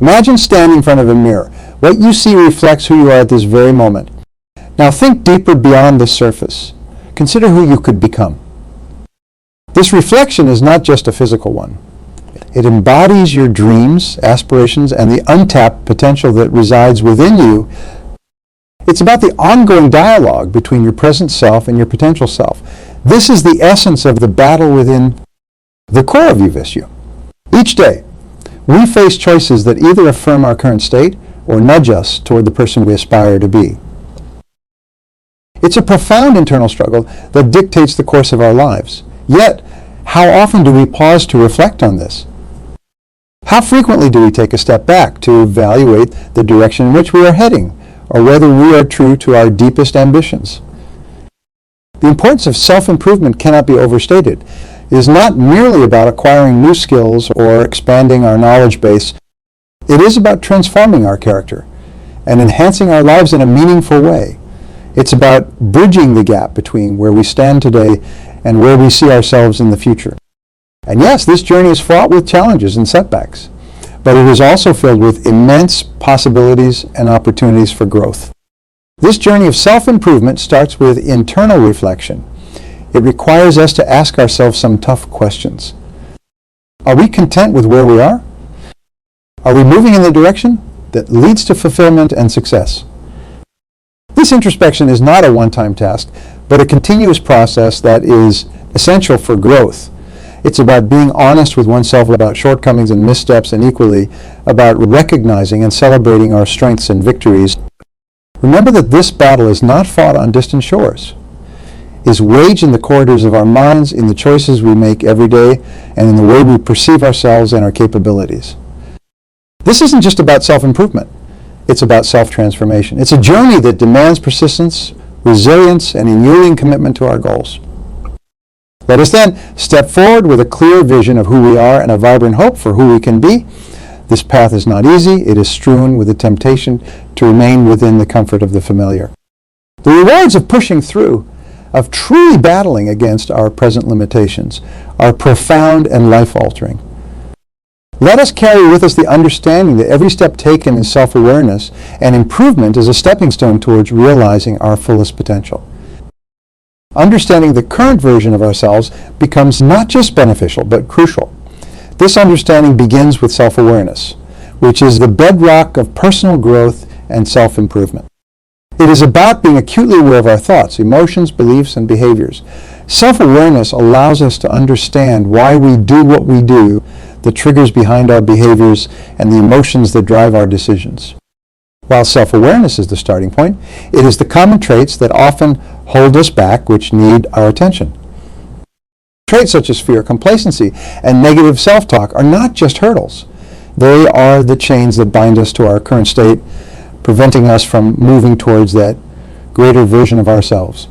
Imagine standing in front of a mirror. What you see reflects who you are at this very moment. Now think deeper beyond the surface. Consider who you could become. This reflection is not just a physical one. It embodies your dreams, aspirations, and the untapped potential that resides within you. It's about the ongoing dialogue between your present self and your potential self. This is the essence of the battle within the core of you. Each day, we face choices that either affirm our current state or nudge us toward the person we aspire to be. It's a profound internal struggle that dictates the course of our lives. Yet, how often do we pause to reflect on this? How frequently do we take a step back to evaluate the direction in which we are heading, or whether we are true to our deepest ambitions? The importance of self-improvement cannot be overstated. It is not merely about acquiring new skills or expanding our knowledge base. It is about transforming our character and enhancing our lives in a meaningful way. It's about bridging the gap between where we stand today and where we see ourselves in the future. And yes, this journey is fraught with challenges and setbacks, but it is also filled with immense possibilities and opportunities for growth. This journey of self-improvement starts with internal reflection. It requires us to ask ourselves some tough questions. Are we content with where we are? Are we moving in the direction that leads to fulfillment and success? This introspection is not a one-time task, but a continuous process that is essential for growth. It's about being honest with oneself about shortcomings and missteps, and equally about recognizing and celebrating our strengths and victories. Remember that this battle is not fought on distant shores. It is waged in the corridors of our minds, in the choices we make every day, and in the way we perceive ourselves and our capabilities. This isn't just about self-improvement. It's about self-transformation. It's a journey that demands persistence, resilience, and unyielding commitment to our goals. Let us then step forward with a clear vision of who we are and a vibrant hope for who we can be. This path is not easy. It is strewn with the temptation to remain within the comfort of the familiar. The rewards of pushing through, of truly battling against our present limitations, are profound and life-altering. Let us carry with us the understanding that every step taken in self-awareness and improvement is a stepping stone towards realizing our fullest potential. Understanding the current version of ourselves becomes not just beneficial, but crucial. This understanding begins with self-awareness, which is the bedrock of personal growth and self-improvement. It is about being acutely aware of our thoughts, emotions, beliefs, and behaviors. Self-awareness allows us to understand why we do what we do, the triggers behind our behaviors, and the emotions that drive our decisions. While self-awareness is the starting point, it is the common traits that often hold us back which need our attention. Traits such as fear, complacency, and negative self-talk are not just hurdles. They are the chains that bind us to our current state, preventing us from moving towards that greater version of ourselves.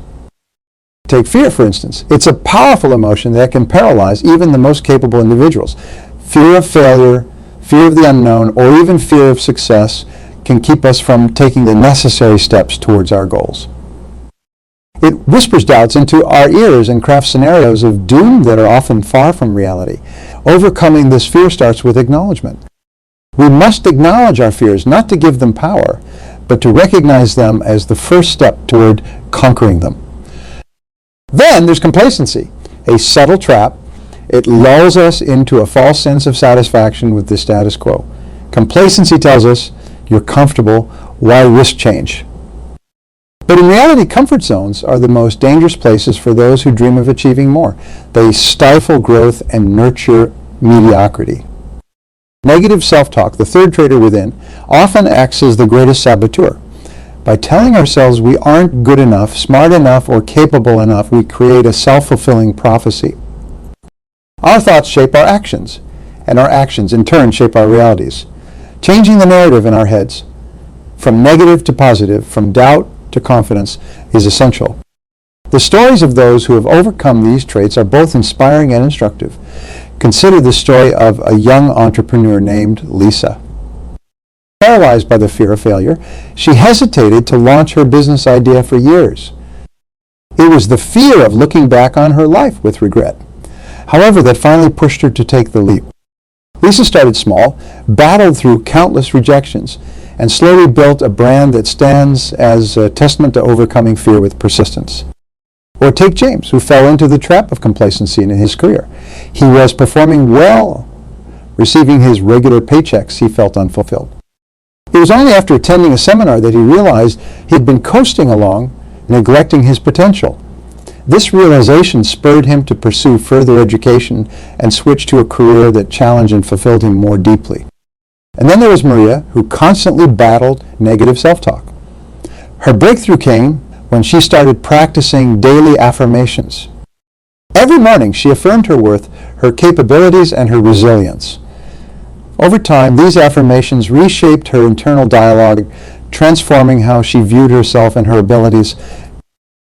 Take fear, for instance. It's a powerful emotion that can paralyze even the most capable individuals. Fear of failure, fear of the unknown, or even fear of success can keep us from taking the necessary steps towards our goals. It whispers doubts into our ears and crafts scenarios of doom that are often far from reality. Overcoming this fear starts with acknowledgement. We must acknowledge our fears, not to give them power, but to recognize them as the first step toward conquering them. Then there's complacency, a subtle trap. It lulls us into a false sense of satisfaction with the status quo. Complacency tells us, you're comfortable, why risk change? But in reality, comfort zones are the most dangerous places for those who dream of achieving more. They stifle growth and nurture mediocrity. Negative self-talk, the third traitor within, often acts as the greatest saboteur. By telling ourselves we aren't good enough, smart enough, or capable enough, we create a self-fulfilling prophecy. Our thoughts shape our actions, and our actions in turn shape our realities. Changing the narrative in our heads from negative to positive, from doubt to confidence, is essential. The stories of those who have overcome these traits are both inspiring and instructive. Consider the story of a young entrepreneur named Lisa. Paralyzed by the fear of failure, she hesitated to launch her business idea for years. It was the fear of looking back on her life with regret, however, that finally pushed her to take the leap. Lisa started small, battled through countless rejections, and slowly built a brand that stands as a testament to overcoming fear with persistence. Or take James, who fell into the trap of complacency in his career. He was performing well, receiving his regular paychecks. He felt unfulfilled. It was only after attending a seminar that he realized he had been coasting along, neglecting his potential. This realization spurred him to pursue further education and switch to a career that challenged and fulfilled him more deeply. And then there was Maria, who constantly battled negative self-talk. Her breakthrough came when she started practicing daily affirmations. Every morning she affirmed her worth, her capabilities, and her resilience. Over time, these affirmations reshaped her internal dialogue, transforming how she viewed herself and her abilities.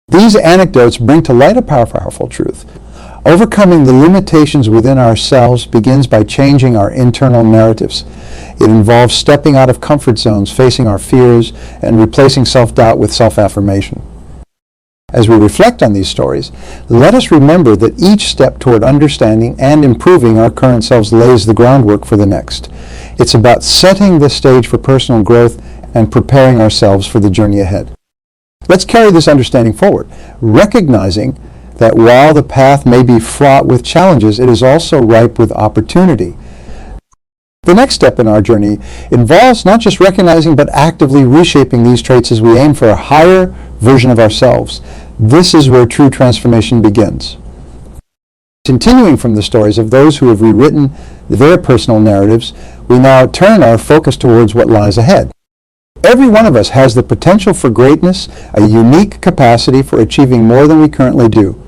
These anecdotes bring to light a powerful truth. Overcoming the limitations within ourselves begins by changing our internal narratives. It involves stepping out of comfort zones, facing our fears, and replacing self-doubt with self-affirmation. As we reflect on these stories, let us remember that each step toward understanding and improving our current selves lays the groundwork for the next. It's about setting the stage for personal growth and preparing ourselves for the journey ahead. Let's carry this understanding forward, recognizing that while the path may be fraught with challenges, it is also ripe with opportunity. The next step in our journey involves not just recognizing but actively reshaping these traits as we aim for a higher version of ourselves. This is where true transformation begins. Continuing from the stories of those who have rewritten their personal narratives, we now turn our focus towards what lies ahead. Every one of us has the potential for greatness, a unique capacity for achieving more than we currently do.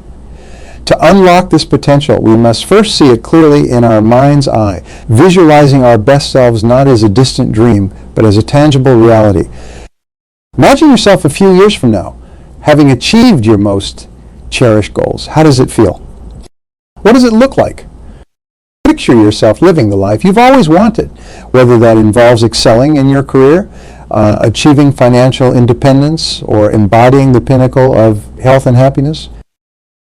To unlock this potential, we must first see it clearly in our mind's eye, visualizing our best selves not as a distant dream, but as a tangible reality. Imagine yourself a few years from now, having achieved your most cherished goals. How does it feel? What does it look like? Picture yourself living the life you've always wanted, whether that involves excelling in your career, achieving financial independence, or embodying the pinnacle of health and happiness.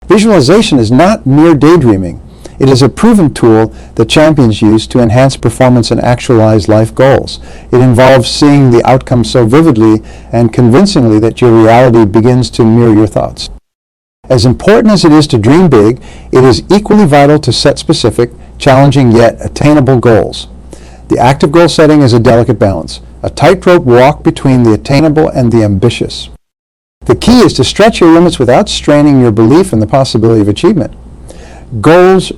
Visualization is not mere daydreaming. It is a proven tool that champions use to enhance performance and actualize life goals. It involves seeing the outcome so vividly and convincingly that your reality begins to mirror your thoughts. As important as it is to dream big, it is equally vital to set specific, challenging yet attainable goals. The act of goal setting is a delicate balance, a tightrope walk between the attainable and the ambitious. The key is to stretch your limits without straining your belief in the possibility of achievement. Goals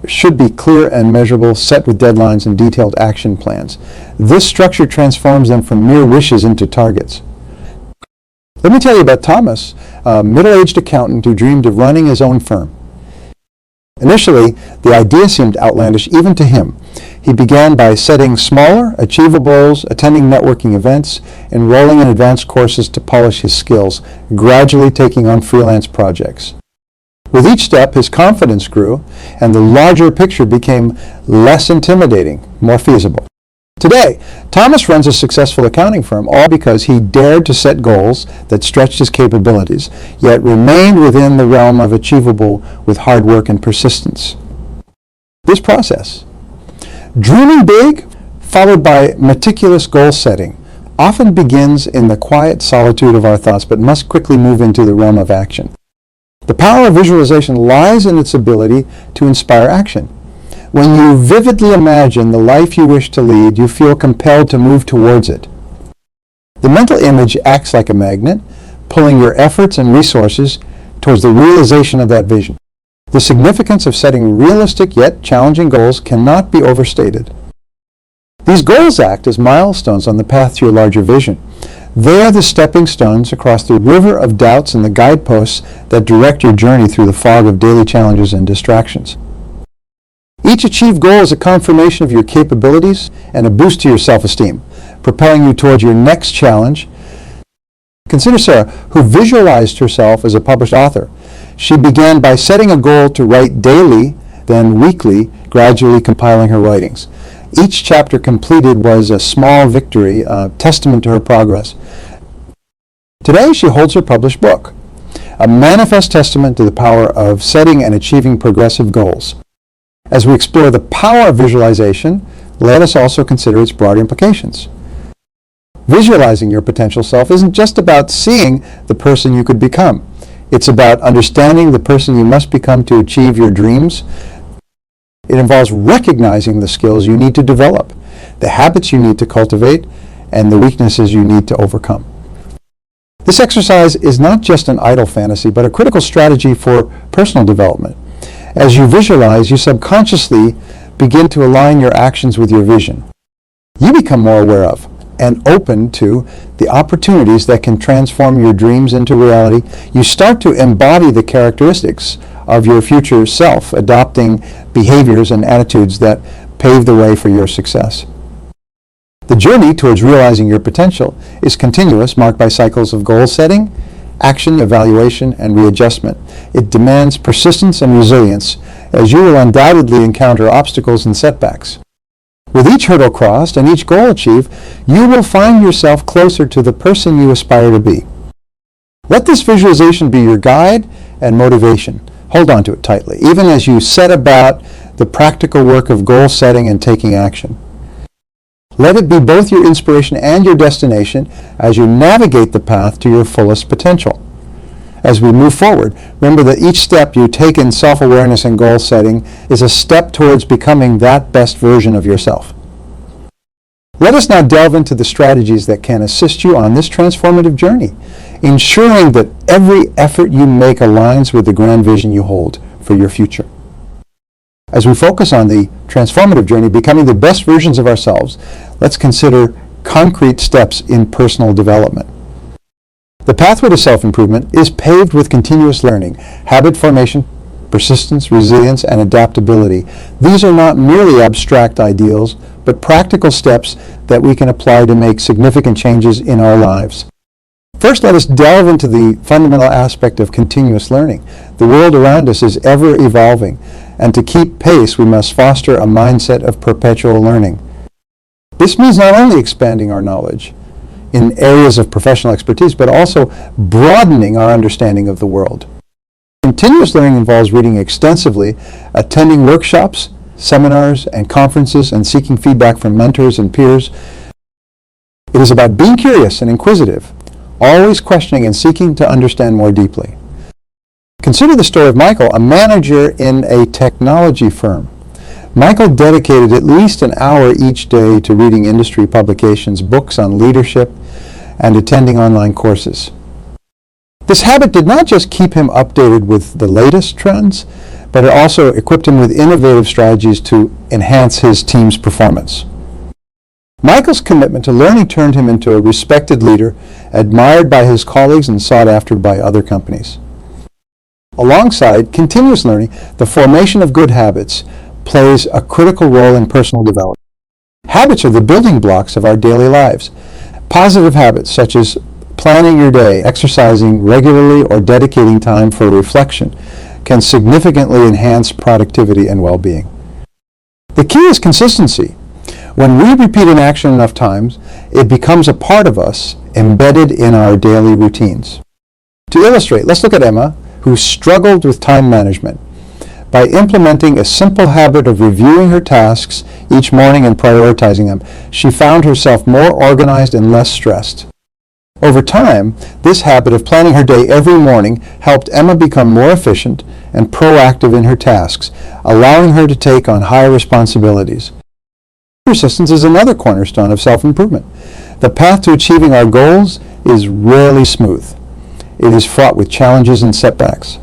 should be clear and measurable, set with deadlines and detailed action plans. This structure transforms them from mere wishes into targets. Let me tell you about Thomas, a middle-aged accountant who dreamed of running his own firm. Initially, the idea seemed outlandish even to him. He began by setting smaller, achievable goals, attending networking events, enrolling in advanced courses to polish his skills, gradually taking on freelance projects. With each step, his confidence grew, and the larger picture became less intimidating, more feasible. Today, Thomas runs a successful accounting firm, all because he dared to set goals that stretched his capabilities, yet remained within the realm of achievable with hard work and persistence. This process, dreaming big, followed by meticulous goal setting, often begins in the quiet solitude of our thoughts, but must quickly move into the realm of action. The power of visualization lies in its ability to inspire action. When you vividly imagine the life you wish to lead, you feel compelled to move towards it. The mental image acts like a magnet, pulling your efforts and resources towards the realization of that vision. The significance of setting realistic yet challenging goals cannot be overstated. These goals act as milestones on the path to your larger vision. They are the stepping stones across the river of doubts and the guideposts that direct your journey through the fog of daily challenges and distractions. Each achieved goal is a confirmation of your capabilities and a boost to your self-esteem, propelling you towards your next challenge. Consider Sarah, who visualized herself as a published author. She began by setting a goal to write daily, then weekly, gradually compiling her writings. Each chapter completed was a small victory, a testament to her progress. Today, she holds her published book, a manifest testament to the power of setting and achieving progressive goals. As we explore the power of visualization, let us also consider its broader implications. Visualizing your potential self isn't just about seeing the person you could become. It's about understanding the person you must become to achieve your dreams. It involves recognizing the skills you need to develop, the habits you need to cultivate, and the weaknesses you need to overcome. This exercise is not just an idle fantasy, but a critical strategy for personal development. As you visualize, you subconsciously begin to align your actions with your vision. You become more aware of and open to the opportunities that can transform your dreams into reality. You start to embody the characteristics of your future self, adopting behaviors and attitudes that pave the way for your success. The journey towards realizing your potential is continuous, marked by cycles of goal setting, action, evaluation, and readjustment. It demands persistence and resilience, as you will undoubtedly encounter obstacles and setbacks. With each hurdle crossed and each goal achieved, you will find yourself closer to the person you aspire to be. Let this visualization be your guide and motivation. Hold on to it tightly, even as you set about the practical work of goal setting and taking action. Let it be both your inspiration and your destination as you navigate the path to your fullest potential. As we move forward, remember that each step you take in self-awareness and goal setting is a step towards becoming that best version of yourself. Let us now delve into the strategies that can assist you on this transformative journey, ensuring that every effort you make aligns with the grand vision you hold for your future. As we focus on the transformative journey, becoming the best versions of ourselves, let's consider concrete steps in personal development. The pathway to self-improvement is paved with continuous learning, habit formation, persistence, resilience, and adaptability. These are not merely abstract ideals, but practical steps that we can apply to make significant changes in our lives. First, let us delve into the fundamental aspect of continuous learning. The world around us is ever evolving, and to keep pace, we must foster a mindset of perpetual learning. This means not only expanding our knowledge in areas of professional expertise, but also broadening our understanding of the world. Continuous learning involves reading extensively, attending workshops, seminars, and conferences, and seeking feedback from mentors and peers. It is about being curious and inquisitive, always questioning and seeking to understand more deeply. Consider the story of Michael, a manager in a technology firm. Michael dedicated at least an hour each day to reading industry publications, books on leadership, and attending online courses. This habit did not just keep him updated with the latest trends, but it also equipped him with innovative strategies to enhance his team's performance. Michael's commitment to learning turned him into a respected leader, admired by his colleagues and sought after by other companies. Alongside continuous learning, the formation of good habits plays a critical role in personal development. Habits are the building blocks of our daily lives. Positive habits such as planning your day, exercising regularly, or dedicating time for reflection can significantly enhance productivity and well-being. The key is consistency. When we repeat an action enough times, it becomes a part of us, embedded in our daily routines. To illustrate, let's look at Emma, who struggled with time management. By implementing a simple habit of reviewing her tasks each morning and prioritizing them, she found herself more organized and less stressed. Over time, this habit of planning her day every morning helped Emma become more efficient and proactive in her tasks, allowing her to take on higher responsibilities. Persistence is another cornerstone of self-improvement. The path to achieving our goals is rarely smooth. It is fraught with challenges and setbacks.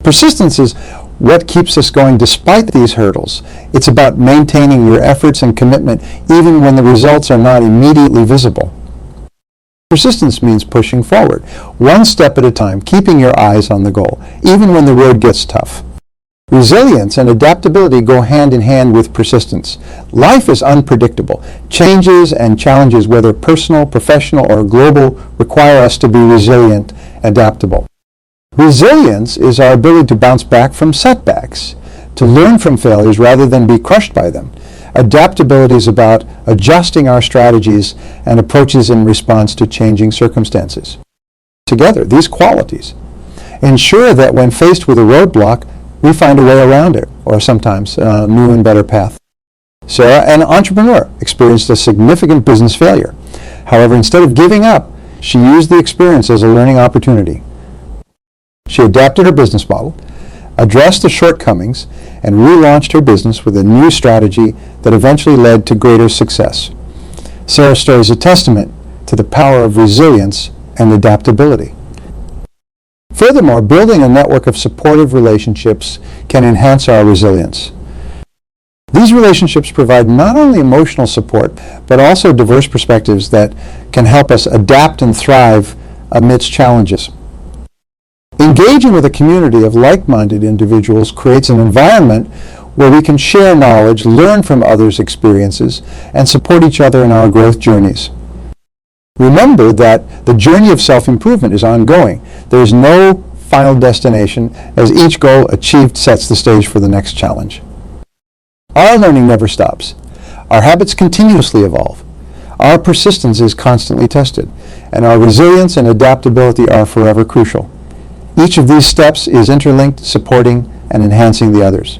Persistence is what keeps us going despite these hurdles. It's about maintaining your efforts and commitment even when the results are not immediately visible. Persistence means pushing forward, one step at a time, keeping your eyes on the goal, even when the road gets tough. Resilience and adaptability go hand in hand with persistence. Life is unpredictable. Changes and challenges, whether personal, professional, or global, require us to be resilient, adaptable. Resilience is our ability to bounce back from setbacks, to learn from failures rather than be crushed by them. Adaptability is about adjusting our strategies and approaches in response to changing circumstances. Together, these qualities ensure that when faced with a roadblock, we find a way around it or sometimes a new and better path. Sarah, an entrepreneur, experienced a significant business failure. However, instead of giving up, she used the experience as a learning opportunity. She adapted her business model, addressed the shortcomings, and relaunched her business with a new strategy that eventually led to greater success. Sarah's story is a testament to the power of resilience and adaptability. Furthermore, building a network of supportive relationships can enhance our resilience. These relationships provide not only emotional support, but also diverse perspectives that can help us adapt and thrive amidst challenges. Engaging with a community of like-minded individuals creates an environment where we can share knowledge, learn from others' experiences, and support each other in our growth journeys. Remember that the journey of self-improvement is ongoing. There is no final destination, as each goal achieved sets the stage for the next challenge. Our learning never stops. Our habits continuously evolve. Our persistence is constantly tested, and our resilience and adaptability are forever crucial. Each of these steps is interlinked, supporting and enhancing the others.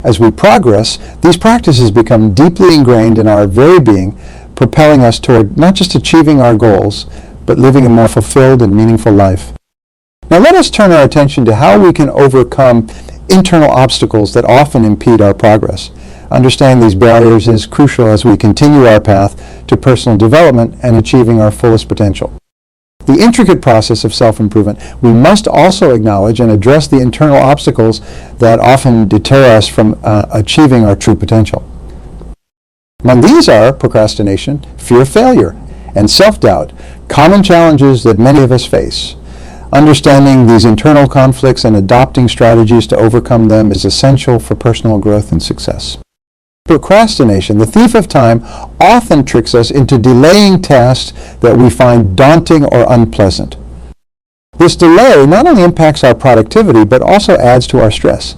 As we progress, these practices become deeply ingrained in our very being, propelling us toward not just achieving our goals, but living a more fulfilled and meaningful life. Now let us turn our attention to how we can overcome internal obstacles that often impede our progress. Understanding these barriers is crucial as we continue our path to personal development and achieving our fullest potential. The intricate process of self-improvement, we must also acknowledge and address the internal obstacles that often deter us from achieving our true potential. Among these are procrastination, fear of failure, and self-doubt, common challenges that many of us face. Understanding these internal conflicts and adopting strategies to overcome them is essential for personal growth and success. Procrastination, the thief of time, often tricks us into delaying tasks that we find daunting or unpleasant. This delay not only impacts our productivity, but also adds to our stress,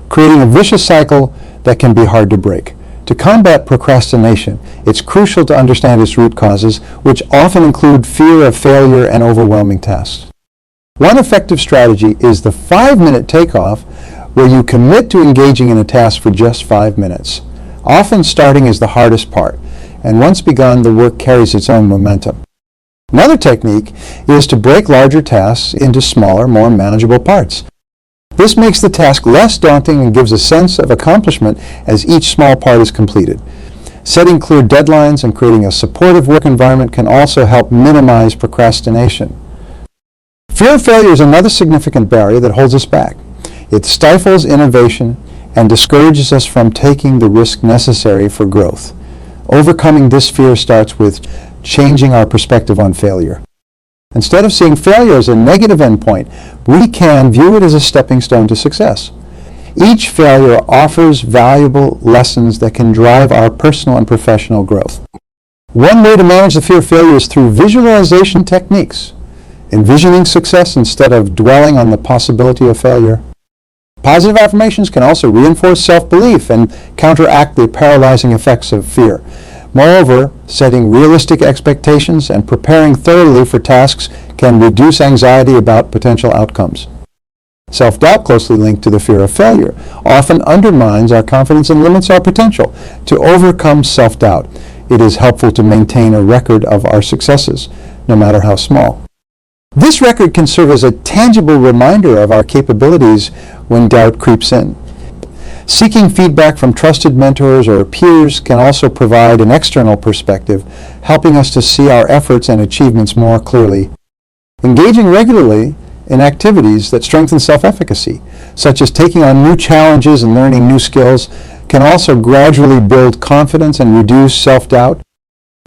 creating a vicious cycle that can be hard to break. To combat procrastination, it's crucial to understand its root causes, which often include fear of failure and overwhelming tasks. One effective strategy is the 5-minute takeoff, where you commit to engaging in a task for just 5 minutes. Often starting is the hardest part, and once begun, the work carries its own momentum. Another technique is to break larger tasks into smaller, more manageable parts. This makes the task less daunting and gives a sense of accomplishment as each small part is completed. Setting clear deadlines and creating a supportive work environment can also help minimize procrastination. Fear of failure is another significant barrier that holds us back. It stifles innovation and discourages us from taking the risk necessary for growth. Overcoming this fear starts with changing our perspective on failure. Instead of seeing failure as a negative endpoint, we can view it as a stepping stone to success. Each failure offers valuable lessons that can drive our personal and professional growth. One way to manage the fear of failure is through visualization techniques. Envisioning success instead of dwelling on the possibility of failure. Positive affirmations can also reinforce self-belief and counteract the paralyzing effects of fear. Moreover, setting realistic expectations and preparing thoroughly for tasks can reduce anxiety about potential outcomes. Self-doubt, closely linked to the fear of failure, often undermines our confidence and limits our potential. To overcome self-doubt, it is helpful to maintain a record of our successes, no matter how small. This record can serve as a tangible reminder of our capabilities when doubt creeps in. Seeking feedback from trusted mentors or peers can also provide an external perspective, helping us to see our efforts and achievements more clearly. Engaging regularly in activities that strengthen self-efficacy, such as taking on new challenges and learning new skills, can also gradually build confidence and reduce self-doubt.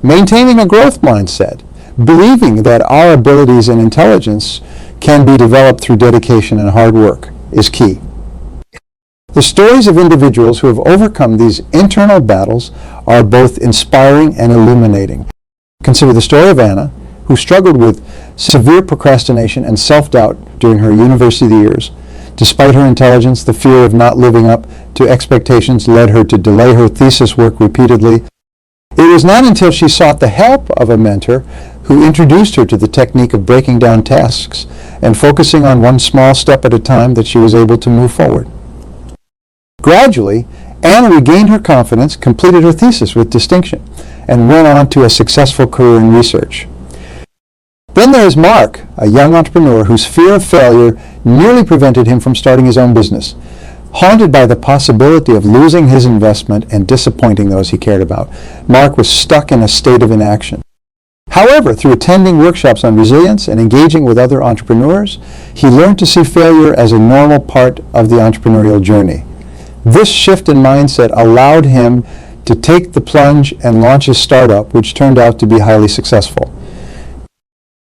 Maintaining a growth mindset, believing that our abilities and intelligence can be developed through dedication and hard work, is key. The stories of individuals who have overcome these internal battles are both inspiring and illuminating. Consider the story of Anna, who struggled with severe procrastination and self-doubt during her university years. Despite her intelligence, the fear of not living up to expectations led her to delay her thesis work repeatedly. It was not until she sought the help of a mentor who introduced her to the technique of breaking down tasks and focusing on one small step at a time that she was able to move forward. Gradually, Anna regained her confidence, completed her thesis with distinction, and went on to a successful career in research. Then there is Mark, a young entrepreneur whose fear of failure nearly prevented him from starting his own business. Haunted by the possibility of losing his investment and disappointing those he cared about, Mark was stuck in a state of inaction. However, through attending workshops on resilience and engaging with other entrepreneurs, he learned to see failure as a normal part of the entrepreneurial journey. This shift in mindset allowed him to take the plunge and launch his startup, which turned out to be highly successful.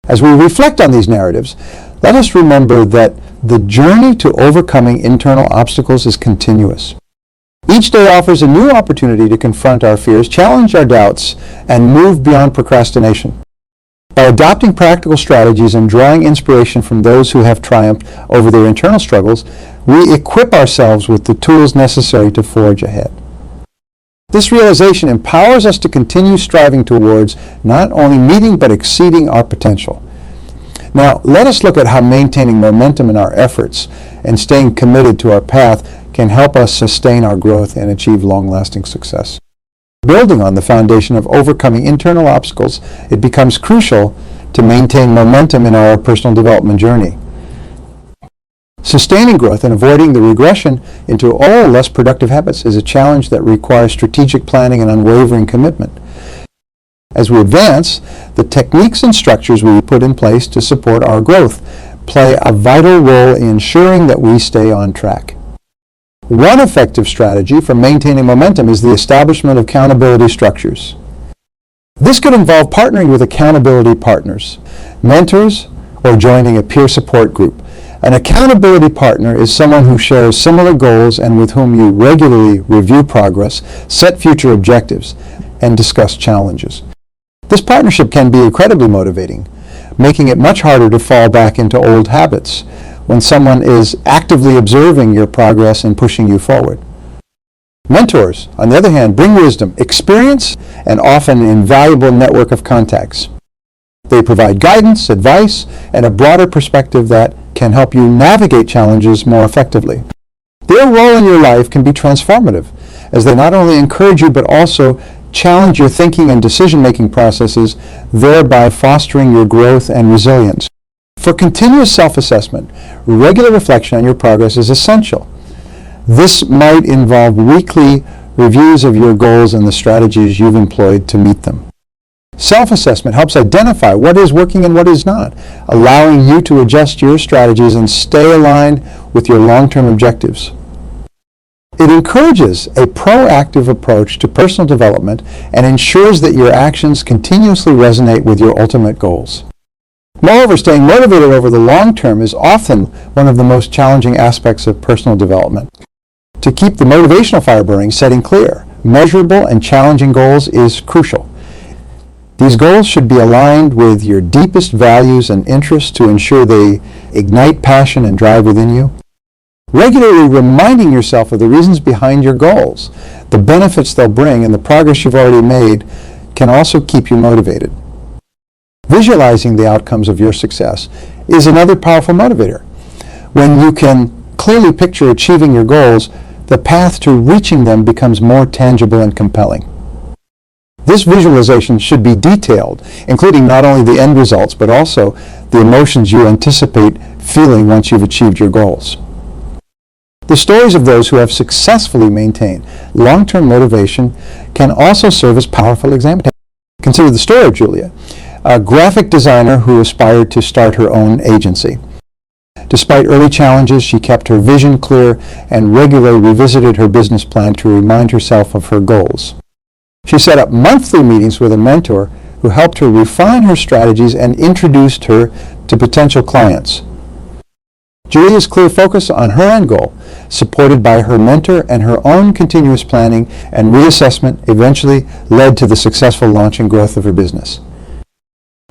As we reflect on these narratives, let us remember that the journey to overcoming internal obstacles is continuous. Each day offers a new opportunity to confront our fears, challenge our doubts, and move beyond procrastination. By adopting practical strategies and drawing inspiration from those who have triumphed over their internal struggles, we equip ourselves with the tools necessary to forge ahead. This realization empowers us to continue striving towards not only meeting but exceeding our potential. Now, let us look at how maintaining momentum in our efforts and staying committed to our path can help us sustain our growth and achieve long-lasting success. Building on the foundation of overcoming internal obstacles, it becomes crucial to maintain momentum in our personal development journey. Sustaining growth and avoiding the regression into all less productive habits is a challenge that requires strategic planning and unwavering commitment. As we advance, the techniques and structures we put in place to support our growth play a vital role in ensuring that we stay on track. One effective strategy for maintaining momentum is the establishment of accountability structures. This could involve partnering with accountability partners, mentors, or joining a peer support group. An accountability partner is someone who shares similar goals and with whom you regularly review progress, set future objectives, and discuss challenges. This partnership can be incredibly motivating, making it much harder to fall back into old habits when someone is actively observing your progress and pushing you forward. Mentors, on the other hand, bring wisdom, experience, and often an invaluable network of contacts. They provide guidance, advice, and a broader perspective that can help you navigate challenges more effectively. Their role in your life can be transformative, as they not only encourage you but also challenge your thinking and decision-making processes, thereby fostering your growth and resilience. For continuous self-assessment, regular reflection on your progress is essential. This might involve weekly reviews of your goals and the strategies you've employed to meet them. Self-assessment helps identify what is working and what is not, allowing you to adjust your strategies and stay aligned with your long-term objectives. It encourages a proactive approach to personal development and ensures that your actions continuously resonate with your ultimate goals. Moreover, staying motivated over the long term is often one of the most challenging aspects of personal development. To keep the motivational fire burning, setting clear, measurable, and challenging goals is crucial. These goals should be aligned with your deepest values and interests to ensure they ignite passion and drive within you. Regularly reminding yourself of the reasons behind your goals, the benefits they'll bring, and the progress you've already made can also keep you motivated. Visualizing the outcomes of your success is another powerful motivator. When you can clearly picture achieving your goals, the path to reaching them becomes more tangible and compelling. This visualization should be detailed, including not only the end results, but also the emotions you anticipate feeling once you've achieved your goals. The stories of those who have successfully maintained long-term motivation can also serve as powerful examples. Consider the story of Julia, a graphic designer who aspired to start her own agency. Despite early challenges, she kept her vision clear and regularly revisited her business plan to remind herself of her goals. She set up monthly meetings with a mentor who helped her refine her strategies and introduced her to potential clients. Julia's clear focus on her end goal, supported by her mentor and her own continuous planning and reassessment, eventually led to the successful launch and growth of her business.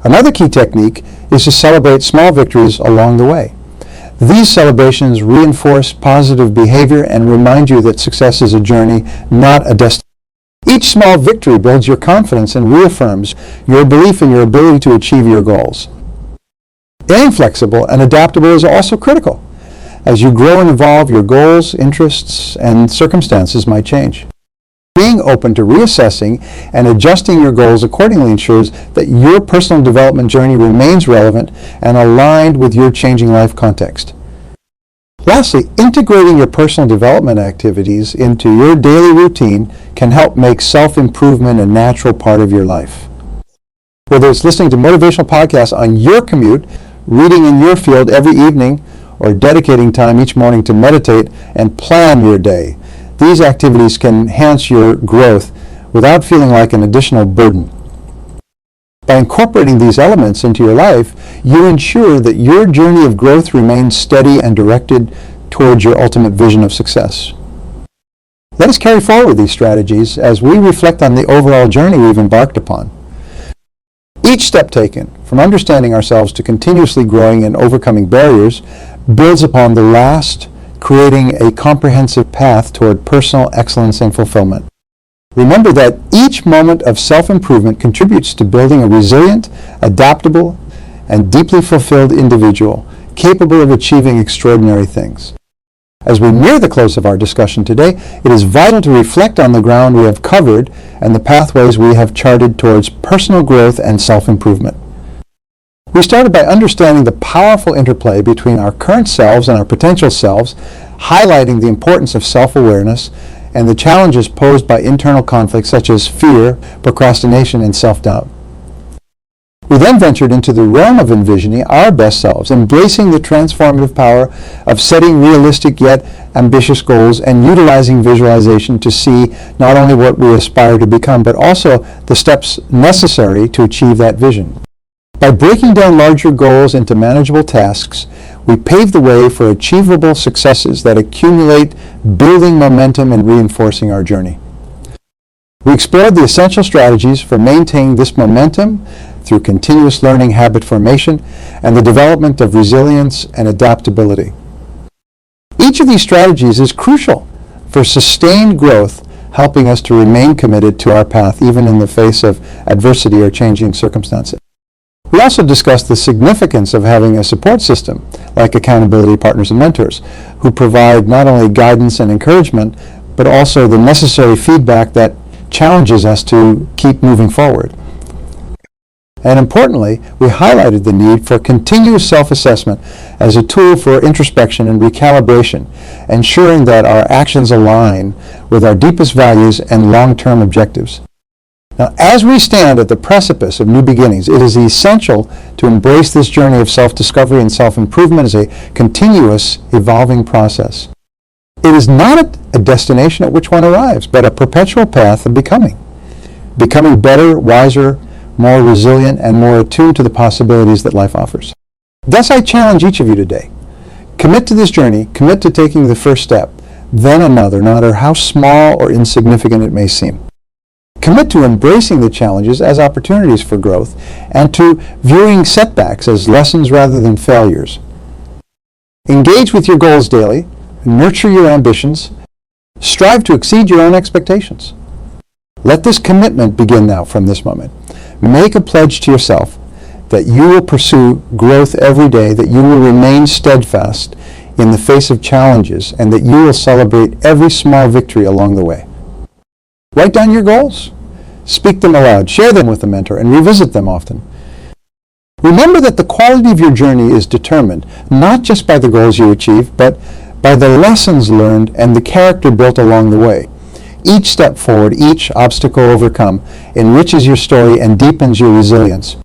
Another key technique is to celebrate small victories along the way. These celebrations reinforce positive behavior and remind you that success is a journey, not a destination. Each small victory builds your confidence and reaffirms your belief in your ability to achieve your goals. Staying flexible and adaptable is also critical. As you grow and evolve, your goals, interests, and circumstances might change. Being open to reassessing and adjusting your goals accordingly ensures that your personal development journey remains relevant and aligned with your changing life context. Lastly, integrating your personal development activities into your daily routine can help make self-improvement a natural part of your life. Whether it's listening to motivational podcasts on your commute, reading in your field every evening, or dedicating time each morning to meditate and plan your day, these activities can enhance your growth without feeling like an additional burden. By incorporating these elements into your life, you ensure that your journey of growth remains steady and directed towards your ultimate vision of success. Let us carry forward these strategies as we reflect on the overall journey we've embarked upon. Each step taken, from understanding ourselves to continuously growing and overcoming barriers, builds upon the last, creating a comprehensive path toward personal excellence and fulfillment. Remember that each moment of self-improvement contributes to building a resilient, adaptable, and deeply fulfilled individual capable of achieving extraordinary things. As we near the close of our discussion today, it is vital to reflect on the ground we have covered and the pathways we have charted towards personal growth and self-improvement. We started by understanding the powerful interplay between our current selves and our potential selves, highlighting the importance of self-awareness and the challenges posed by internal conflicts such as fear, procrastination, and self-doubt. We then ventured into the realm of envisioning our best selves, embracing the transformative power of setting realistic yet ambitious goals and utilizing visualization to see not only what we aspire to become, but also the steps necessary to achieve that vision. By breaking down larger goals into manageable tasks, we pave the way for achievable successes that accumulate, building momentum and reinforcing our journey. We explored the essential strategies for maintaining this momentum through continuous learning, habit formation, and the development of resilience and adaptability. Each of these strategies is crucial for sustained growth, helping us to remain committed to our path even in the face of adversity or changing circumstances. We also discussed the significance of having a support system like accountability partners and mentors who provide not only guidance and encouragement, but also the necessary feedback that challenges us to keep moving forward. And importantly, we highlighted the need for continuous self-assessment as a tool for introspection and recalibration, ensuring that our actions align with our deepest values and long-term objectives. Now, as we stand at the precipice of new beginnings, it is essential to embrace this journey of self-discovery and self-improvement as a continuous, evolving process. It is not a destination at which one arrives, but a perpetual path of becoming better, wiser, more resilient, and more attuned to the possibilities that life offers. Thus, I challenge each of you today. Commit to this journey, commit to taking the first step, then another, no matter how small or insignificant it may seem. Commit to embracing the challenges as opportunities for growth and to viewing setbacks as lessons rather than failures. Engage with your goals daily, nurture your ambitions, strive to exceed your own expectations. Let this commitment begin now from this moment. Make a pledge to yourself that you will pursue growth every day, that you will remain steadfast in the face of challenges, and that you will celebrate every small victory along the way. Write down your goals. Speak them aloud. Share them with a mentor and revisit them often. Remember that the quality of your journey is determined not just by the goals you achieve, but by the lessons learned and the character built along the way. Each step forward, each obstacle overcome, enriches your story and deepens your resilience.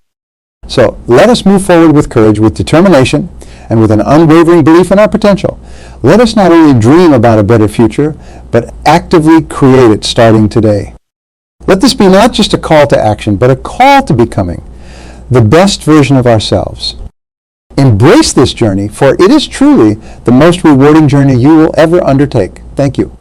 So let us move forward with courage, with determination, and with an unwavering belief in our potential. Let us not only dream about a better future, but actively create it starting today. Let this be not just a call to action, but a call to becoming the best version of ourselves. Embrace this journey, for it is truly the most rewarding journey you will ever undertake. Thank you.